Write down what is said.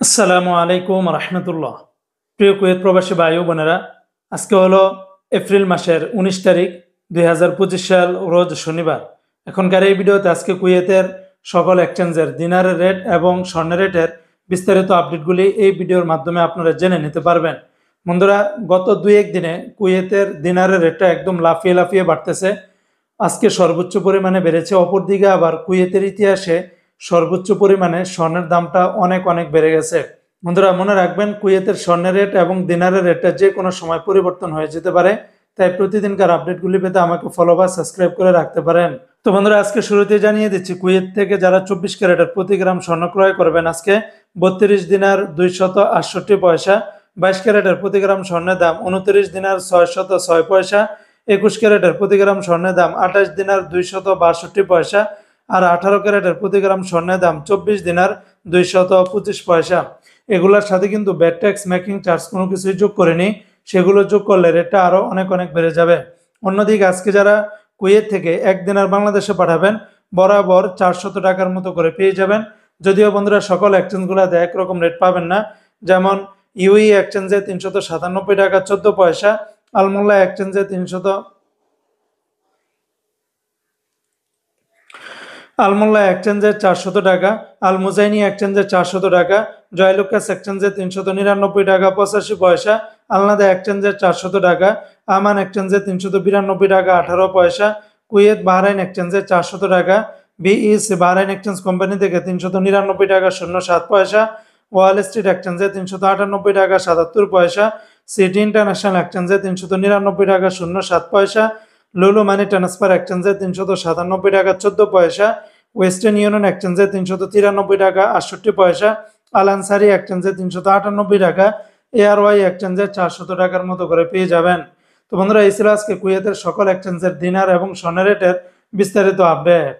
আসসালামু আলাইকুম রহমতুল্লাহ। প্রিয় কুয়েত প্রবাসী ভাই ও বোনেরা, আজকে হলো এপ্রিল মাসের 19 তারিখ 2025 সাল, রোজ শনিবার। এখনকার এই ভিডিওতে আজকে কুয়েতের সকল এক্সচেঞ্জের দিনারের রেট এবং স্বর্ণের রেটের বিস্তারিত আপডেটগুলি এই ভিডিওর মাধ্যমে আপনারা জেনে নিতে পারবেন। বন্ধুরা, গত 2-1 দিনে কুয়েতের দিনারের রেটটা একদম লাফিয়ে লাফিয়ে বাড়তেছে। আজকে সর্বোচ্চ পরিমাণে বেড়েছে। অপরদিকে আবার কুয়েতের ইতিহাসে সর্বোচ্চ পরিমাণে স্বর্ণের দামটা অনেক অনেক বেড়ে গেছে। বন্ধুরা, মনে রাখবেন, কুয়েতের স্বর্ণের রেট এবং দিনারের রেটটা যে কোনো সময় পরিবর্তন হয়ে যেতে পারে। তাই প্রতিদিনকার আপডেটগুলি পেতে আমাকে ফলো বা সাবস্ক্রাইব করে রাখতে পারেন। তো বন্ধুরা, আজকে শুরুতে জানিয়ে দিচ্ছি, কুয়েত থেকে যারা 24 ক্যারেটের প্রতি গ্রাম স্বর্ণ ক্রয় করবেন, আজকে 32 দিনার 268 পয়সা, 22 ক্যারেটের প্রতি গ্রাম স্বর্ণের দাম 29 দিনার 606 পয়সা, 21 ক্যারেটের প্রতি গ্রাম স্বর্ণের দাম 28 দিনার 262 পয়সা, আর 18 ক্যারেটের প্রতি গ্রাম স্বর্ণের দাম 24 দিনার 225 পয়সা। এগুলোর সাথে কিন্তু ব্যাট ট্যাক্স, মেকিং চার্জ কোনো কিছুই যোগ করেনি। সেগুলো যোগ করলে রেটটা আরও অনেক অনেক বেড়ে যাবে। অন্যদিকে আজকে যারা কুয়েত থেকে 1 দিনার বাংলাদেশে পাঠাবেন, বরাবর 400 টাকার মতো করে পেয়ে যাবেন। যদিও বন্ধুরা, সকল এক্সচেঞ্জগুলোতে একরকম রেট পাবেন না। যেমন ইউই এক্সচেঞ্জে 397 টাকা 14 পয়সা, আলমোল্লা এক্সচেঞ্জে আলমোল্লা এক্সচেঞ্জে 400 টাকা, আল মুজাইনি এক্সচেঞ্জে 400 টাকা, জয়লুকাস এক্সচেঞ্জে 399 টাকা 85 পয়সা, আলনাদা এক্সচেঞ্জে 400 টাকা, আমান এক্সচেঞ্জে 392 টাকা 18 পয়সা, কুয়েত বাহরাইন এক্সচেঞ্জে 400 টাকা, বিইসি বাহরাইন এক্সচেঞ্জ কোম্পানি থেকে 399 টাকা 07 পয়সা, ওয়াল স্ট্রিট এক্সচেঞ্জে 398 টাকা 77 পয়সা, সিটি ইন্টারন্যাশনাল এক্সচেঞ্জে 399 টাকা 07 পয়সা, লুলু মানি ট্রান্সফার এক্সচেঞ্জে 397 টাকা 14 পয়সা, ওয়েস্টার্ন ইউনিয়ন এক্সচেঞ্জে 393 টাকা 68 পয়সা, আল আনসারি এক্সচেঞ্জে 398 টাকা, এআরওয়াই এক্সচেঞ্জে 400 টাকার মতো করে পেয়ে যাবেন। তো বন্ধুরা, এই ছিল আজকে কুয়েতের সকল এক্সচেঞ্জের দিনার এবং স্বর্ণের রেটের বিস্তারিত আপডেট।